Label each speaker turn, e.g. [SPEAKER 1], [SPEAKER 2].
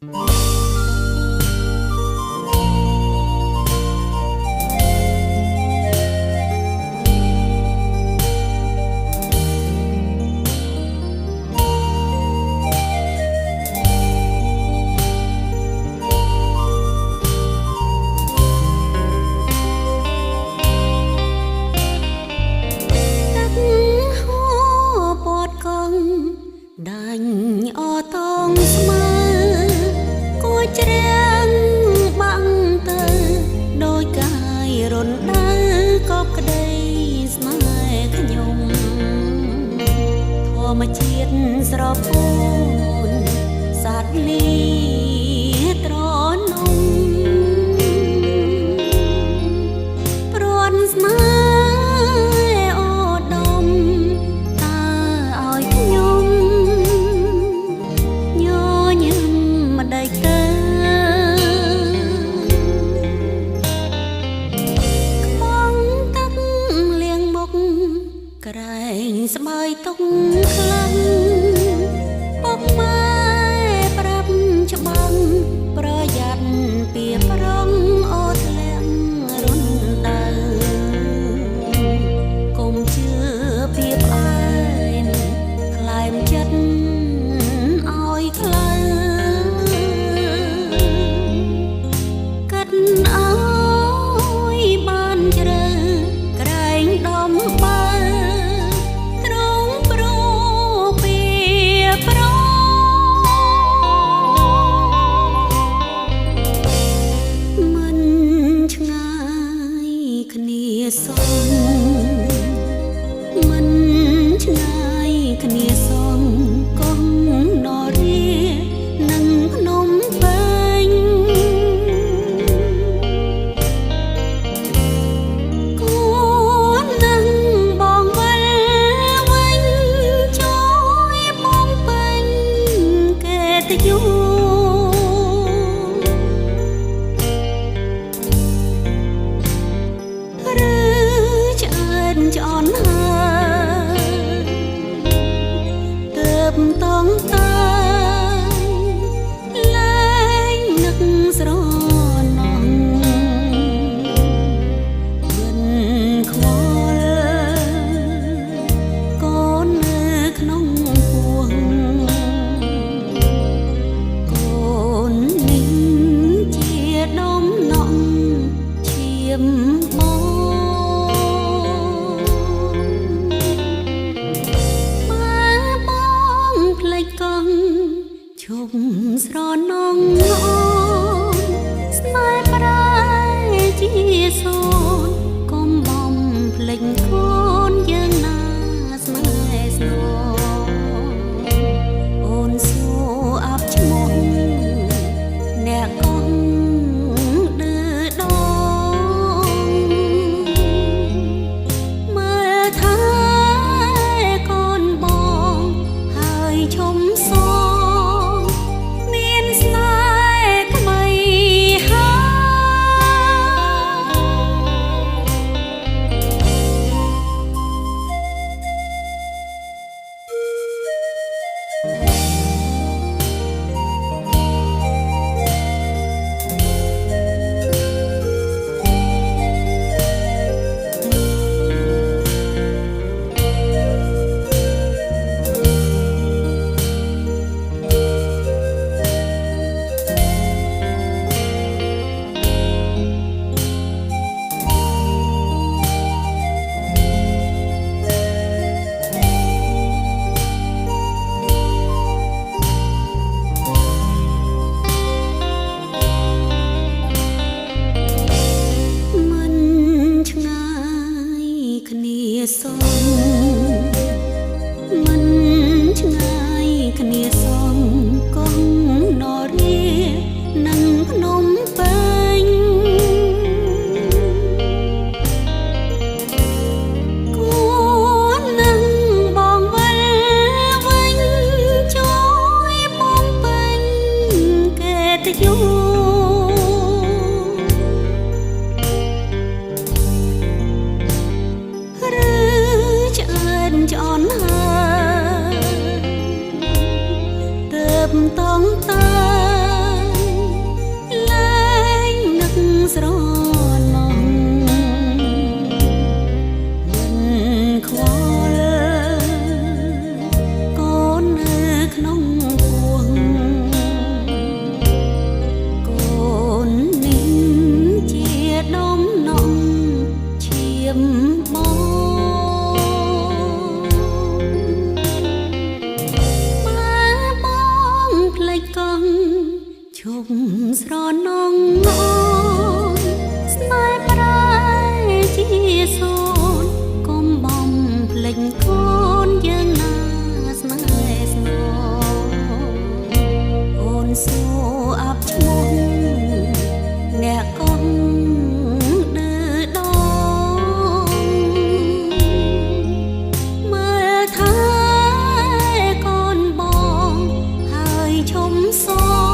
[SPEAKER 1] ដាច់អតងស្មើគួចច្រៀងបាំងទៅដោយកាយរំដៅកបក្តីស្នេហ៍ខ្ញុំធម្មជាតិស្រពោនសត្វលីត្រនំព្រាន់ស្នេហ៍ក្រែងស្បើយទុកខ្លាំងពុកម៉ែប្រាប់ច្បាំងប្រយ័ត្នពីប្រងអូធ្លាក់រុនដើកុំជឿភាពអែនខ្លែមចិត្តឲ្យខ្លាំងកាត់ឲ្យបានជ្រៅក្រែងដំបើមិនឆ្ងាយគ្នាសងកងនរានឹងភ្នំពេញគួរនឹងបងវិលវិញជួយបំពេញកិត្តិយសឆ្អន់ហើយទើបតងតាលែងនឹកស្រណងមិនខ្វល់កូននៅក្នុងពោះកូននេះជាដំណក់ឈាមបងឈប់ស្រណងស្នេហ៍ប្រែជាសូនកុំបំភ្លេចកូនយើងណាស្នេហ៍ស្នអូនសួរអាប់ឈ្មោះអ្នកកងឌឺដងមើលថាកូនបងហើយឈុំសសងមិនឆ្ងាយគ្នាសងកងនរានឹងភ្នំពេញគួរនឹងបងវិលវិញជួយបំពេញកិត្តិយសឆ្អន់ហើយទើបតងតា ឈប់ស្រនងអូនស្នេហ៍ប្រែជាសូនកុំបំភ្លេចកូនយើងណាស្នេហ៍ស្នងអូនសួរអាប់ឈ្មោះអ្នកកុំឌឺដងមើលថែកូនបងហើយឈុំសង